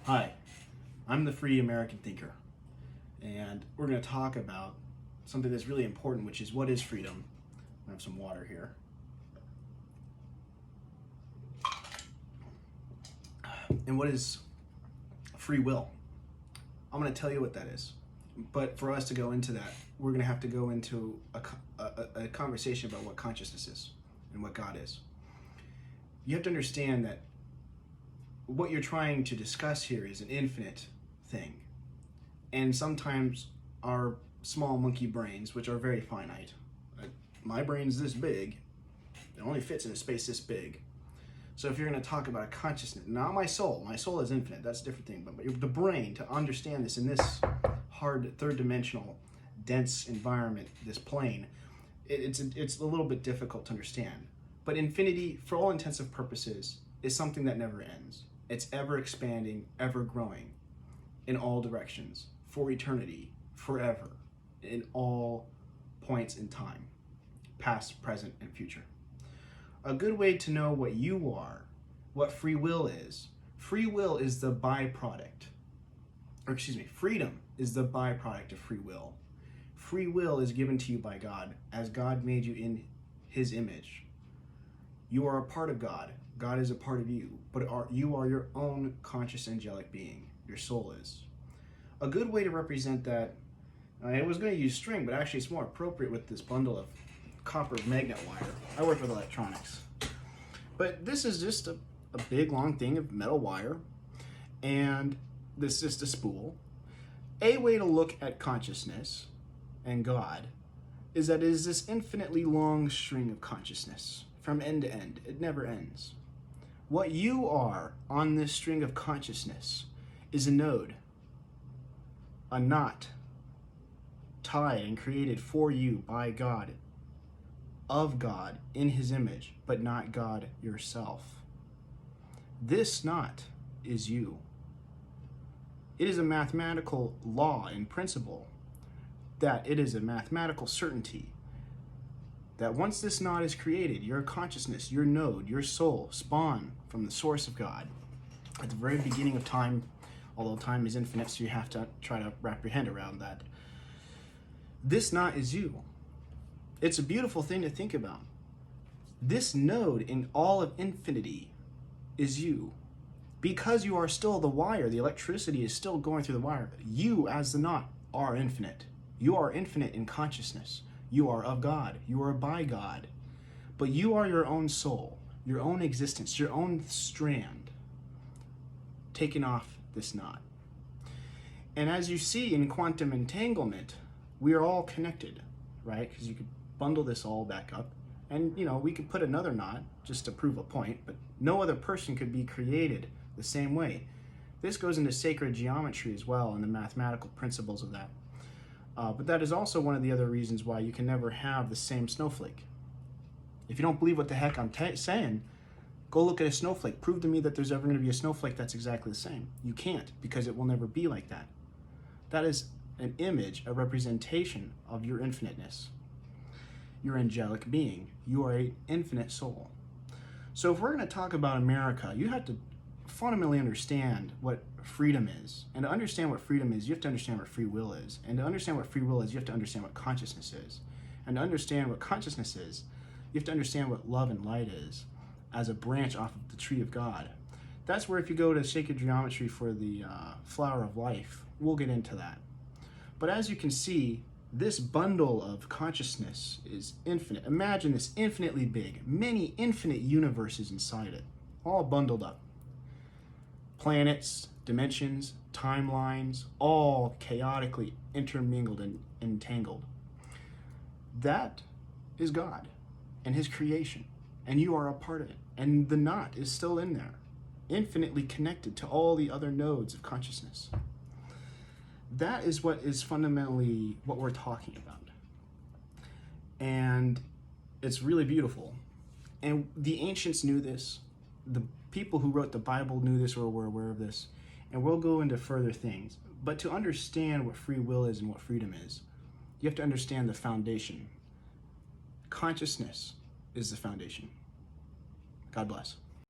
Hi, I'm the Free American Thinker, and we're going to talk about something that's really important, which is what is freedom. I have some water here. And what is free will? I'm going to tell you what that is. But for us to go into that, we're going to have to go into a conversation about what consciousness is and what God is. You have to understand that what you're trying to discuss here is an infinite thing. And sometimes our small monkey brains, which are very finite, my brain's this big, it only fits in a space this big. So if you're going to talk about a consciousness, not my soul is infinite, that's a different thing, but the brain, to understand this in this hard third-dimensional, dense environment, this plane, it's a little bit difficult to understand. But infinity, for all intents and purposes, is something that never ends. It's ever expanding, ever growing in all directions, for eternity, forever, in all points in time, past, present, and future. A good way to know what you are, what free will is the byproduct, freedom is the byproduct of free will. Free will is given to you by God, as God made you in His image. You are a part of God. God is a part of you, but you are your own conscious angelic being. Your soul is. A good way to represent that, I was going to use string, but actually it's more appropriate with this bundle of copper magnet wire. I work with electronics. But this is just a big long thing of metal wire, and this is just a spool. A way to look at consciousness and God is that it is this infinitely long string of consciousness from end to end. It never ends. What you are on this string of consciousness is a node, a knot, tied and created for you by God, of God, in His image, but not God yourself. This knot is you. It is a mathematical law and principle that it is a mathematical certainty that once this knot is created, your consciousness, your node, your soul spawn from the source of God at the very beginning of time, although time is infinite, so you have to try to wrap your head around that. This knot is you. It's a beautiful thing to think about. This node in all of infinity is you. Because you are still the wire, the electricity is still going through the wire, you as the knot are infinite. You are infinite in consciousness. You are of God. You are by God. But you are your own soul, your own existence, your own strand taken off this knot. And as you see in quantum entanglement, we are all connected, right? Because you could bundle this all back up, and we could put another knot just to prove a point, but no other person could be created the same way. This goes into sacred geometry as well and the mathematical principles of that. But that is also one of the other reasons why you can never have the same snowflake. If you don't believe what the heck I'm saying, go look at a snowflake. Prove to me that there's ever going to be a snowflake that's exactly the same. You can't, because it will never be like that. That is an image, a representation of your infiniteness, your angelic being. You are an infinite soul. So if we're going to talk about America, you have to fundamentally understand what freedom is. And to understand what freedom is, you have to understand what free will is. And to understand what free will is, you have to understand what consciousness is. And to understand what consciousness is, you have to understand what love and light is as a branch off of the tree of God. That's where if you go to sacred geometry for the flower of life, we'll get into that. But as you can see, this bundle of consciousness is infinite. Imagine this infinitely big, many infinite universes inside it, all bundled up. Planets, dimensions, timelines, all chaotically intermingled and entangled. That is God and His creation, and you are a part of it. And the knot is still in there, infinitely connected to all the other nodes of consciousness. That is what is fundamentally what we're talking about. And it's really beautiful. And the ancients knew this. The people who wrote the Bible knew this or were aware of this. And we'll go into further things. But to understand what free will is and what freedom is, you have to understand the foundation. Consciousness is the foundation. God bless.